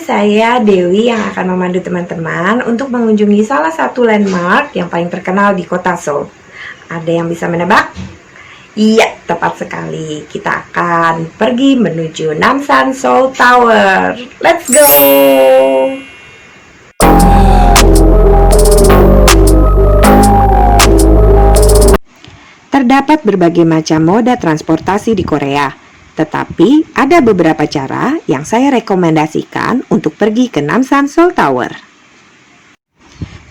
saya Dewi yang akan memandu teman-teman untuk mengunjungi salah satu landmark yang paling terkenal di kota Seoul. Ada yang bisa menebak? Iya, tepat sekali. Kita akan pergi menuju Namsan Seoul Tower. Let's go! Terdapat berbagai macam moda transportasi di Korea, tetapi ada beberapa cara yang saya rekomendasikan untuk pergi ke Namsan Seoul Tower.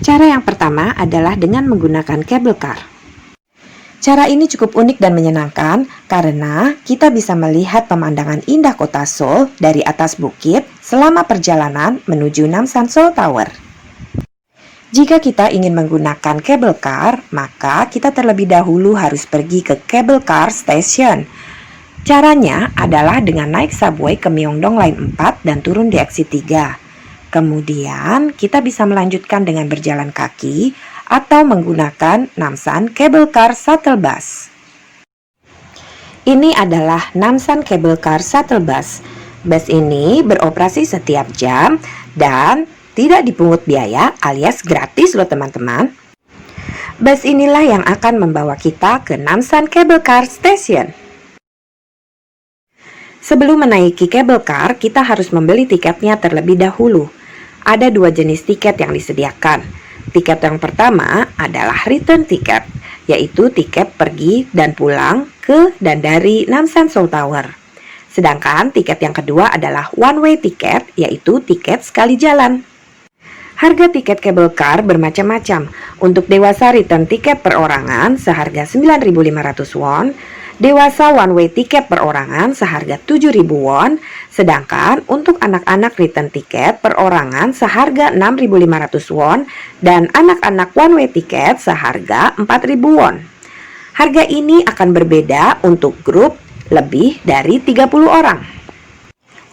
Cara yang pertama adalah dengan menggunakan cable car. Cara ini cukup unik dan menyenangkan karena kita bisa melihat pemandangan indah kota Seoul dari atas bukit selama perjalanan menuju Namsan Seoul Tower. Jika kita ingin menggunakan cable car, maka kita terlebih dahulu harus pergi ke cable car station. Caranya adalah dengan naik subway ke Myeongdong Line 4 dan turun di exit 3. Kemudian kita bisa melanjutkan dengan berjalan kaki atau menggunakan Namsan Cable Car Shuttle Bus. Ini adalah Namsan Cable Car Shuttle Bus. Bus ini beroperasi setiap jam dan tidak dipungut biaya alias gratis loh teman-teman. Bus inilah yang akan membawa kita ke Namsan Cable Car Station. Sebelum menaiki cable car, kita harus membeli tiketnya terlebih dahulu. Ada dua jenis tiket yang disediakan. Tiket yang pertama adalah return ticket, yaitu tiket pergi dan pulang ke dan dari Namsan Seoul Tower. Sedangkan tiket yang kedua adalah one way ticket, yaitu tiket sekali jalan. Harga tiket cable car bermacam-macam. Untuk dewasa return tiket perorangan seharga 9.500 won, dewasa one way tiket perorangan seharga 7.000 won, sedangkan untuk anak-anak return tiket perorangan seharga 6.500 won dan anak-anak one way tiket seharga 4.000 won. Harga ini akan berbeda untuk grup lebih dari 30 orang.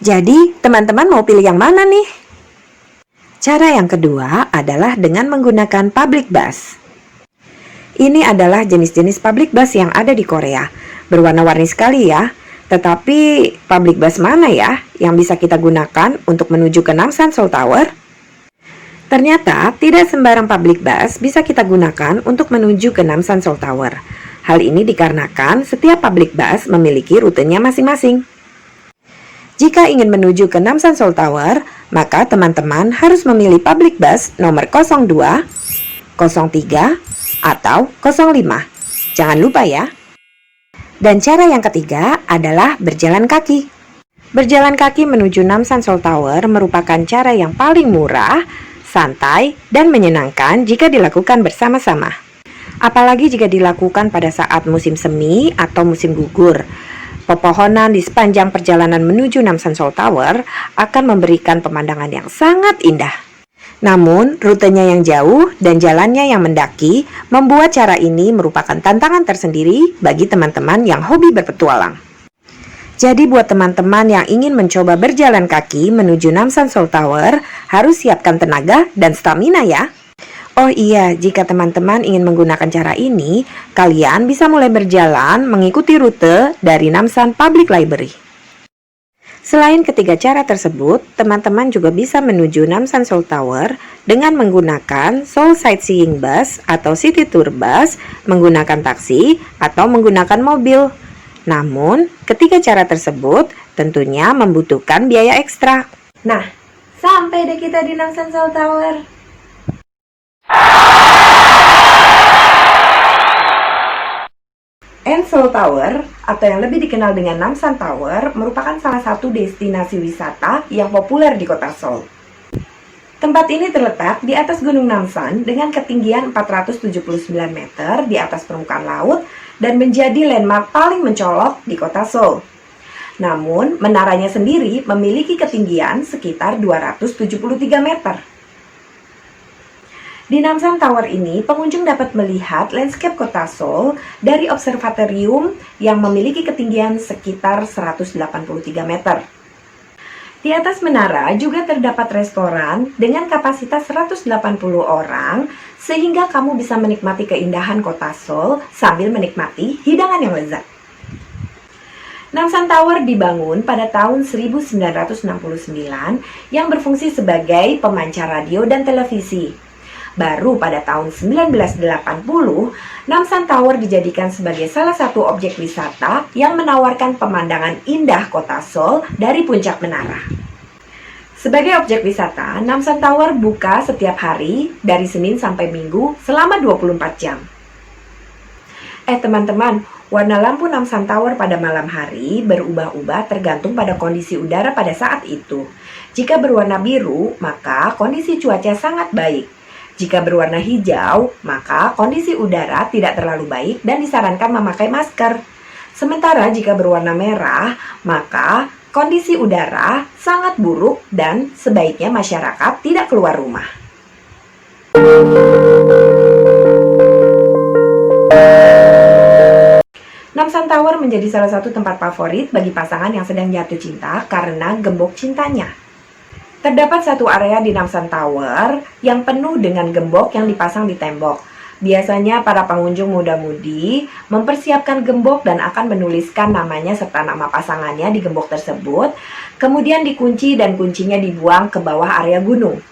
Jadi, teman-teman mau pilih yang mana nih? Cara yang kedua adalah dengan menggunakan public bus. Ini adalah jenis-jenis public bus yang ada di Korea. Berwarna-warni sekali ya. Tetapi public bus mana ya yang bisa kita gunakan untuk menuju ke Namsan Seoul Tower? Ternyata tidak sembarang public bus bisa kita gunakan untuk menuju ke Namsan Seoul Tower. Hal ini dikarenakan setiap public bus memiliki rutenya masing-masing. Jika ingin menuju ke Namsan Seoul Tower, maka teman-teman harus memilih public bus nomor 02, 03, atau 05. Jangan lupa ya. Dan cara yang ketiga adalah berjalan kaki. Berjalan kaki menuju Namsan Seoul Tower merupakan cara yang paling murah, santai, dan menyenangkan jika dilakukan bersama-sama. Apalagi jika dilakukan pada saat musim semi atau musim gugur. Pepohonan di sepanjang perjalanan menuju Namsan Seoul Tower akan memberikan pemandangan yang sangat indah. Namun, rutenya yang jauh dan jalannya yang mendaki membuat cara ini merupakan tantangan tersendiri bagi teman-teman yang hobi berpetualang. Jadi buat teman-teman yang ingin mencoba berjalan kaki menuju Namsan Seoul Tower, harus siapkan tenaga dan stamina ya. Oh iya, jika teman-teman ingin menggunakan cara ini, kalian bisa mulai berjalan mengikuti rute dari Namsan Public Library. Selain ketiga cara tersebut, teman-teman juga bisa menuju Namsan Seoul Tower dengan menggunakan Seoul Sightseeing Bus atau City Tour Bus, menggunakan taksi, atau menggunakan mobil. Namun, ketiga cara tersebut tentunya membutuhkan biaya ekstra. Nah, sampai deh kita di Namsan Seoul Tower. Seoul Tower, atau yang lebih dikenal dengan Namsan Tower, merupakan salah satu destinasi wisata yang populer di kota Seoul. Tempat ini terletak di atas Gunung Namsan dengan ketinggian 479 meter di atas permukaan laut dan menjadi landmark paling mencolok di kota Seoul. Namun, menaranya sendiri memiliki ketinggian sekitar 273 meter. Di Namsan Tower ini, pengunjung dapat melihat landscape kota Seoul dari observatorium yang memiliki ketinggian sekitar 183 meter. Di atas menara juga terdapat restoran dengan kapasitas 180 orang, sehingga kamu bisa menikmati keindahan kota Seoul sambil menikmati hidangan yang lezat. Namsan Tower dibangun pada tahun 1969 yang berfungsi sebagai pemancar radio dan televisi. Baru pada tahun 1980, Namsan Tower dijadikan sebagai salah satu objek wisata yang menawarkan pemandangan indah kota Seoul dari puncak menara. Sebagai objek wisata, Namsan Tower buka setiap hari dari Senin sampai Minggu selama 24 jam. Teman-teman, warna lampu Namsan Tower pada malam hari berubah-ubah tergantung pada kondisi udara pada saat itu. Jika berwarna biru, maka kondisi cuaca sangat baik. Jika berwarna hijau, maka kondisi udara tidak terlalu baik dan disarankan memakai masker. Sementara jika berwarna merah, maka kondisi udara sangat buruk dan sebaiknya masyarakat tidak keluar rumah. Namsan Tower menjadi salah satu tempat favorit bagi pasangan yang sedang jatuh cinta karena gembok cintanya. Terdapat satu area di Namsan Tower yang penuh dengan gembok yang dipasang di tembok. Biasanya para pengunjung muda-mudi mempersiapkan gembok dan akan menuliskan namanya serta nama pasangannya di gembok tersebut, kemudian dikunci dan kuncinya dibuang ke bawah area gunung.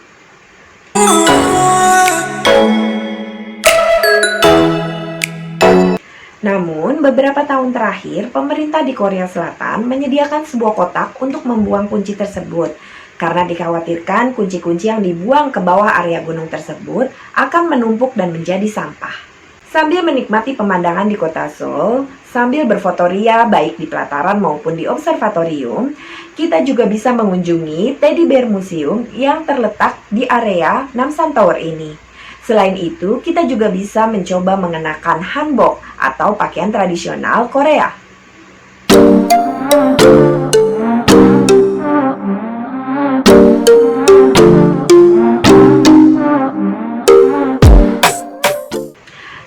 Namun, beberapa tahun terakhir, pemerintah di Korea Selatan menyediakan sebuah kotak untuk membuang kunci tersebut, karena dikhawatirkan kunci-kunci yang dibuang ke bawah area gunung tersebut akan menumpuk dan menjadi sampah. Sambil menikmati pemandangan di kota Seoul, sambil berfotoria baik di pelataran maupun di observatorium, kita juga bisa mengunjungi Teddy Bear Museum yang terletak di area Namsan Tower ini. Selain itu, kita juga bisa mencoba mengenakan hanbok atau pakaian tradisional Korea.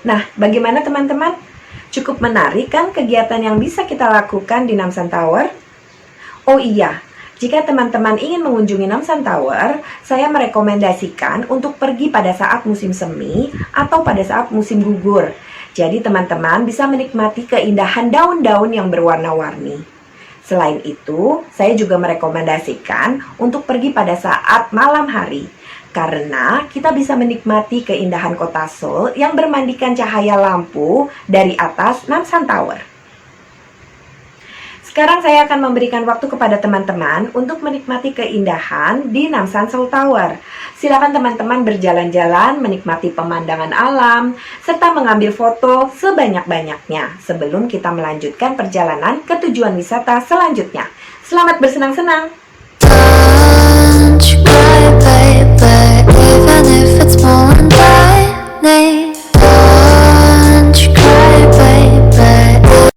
Nah, bagaimana teman-teman? Cukup menarik kan kegiatan yang bisa kita lakukan di Namsan Tower? Oh iya, jika teman-teman ingin mengunjungi Namsan Tower, saya merekomendasikan untuk pergi pada saat musim semi atau pada saat musim gugur. Jadi teman-teman bisa menikmati keindahan daun-daun yang berwarna-warni. Selain itu, saya juga merekomendasikan untuk pergi pada saat malam hari, karena kita bisa menikmati keindahan kota Seoul yang bermandikan cahaya lampu dari atas Namsan Tower. Sekarang saya akan memberikan waktu kepada teman-teman untuk menikmati keindahan di Namsan Seoul Tower. Silakan teman-teman berjalan-jalan, menikmati pemandangan alam, serta mengambil foto sebanyak-banyaknya sebelum kita melanjutkan perjalanan ke tujuan wisata selanjutnya. Selamat bersenang-senang!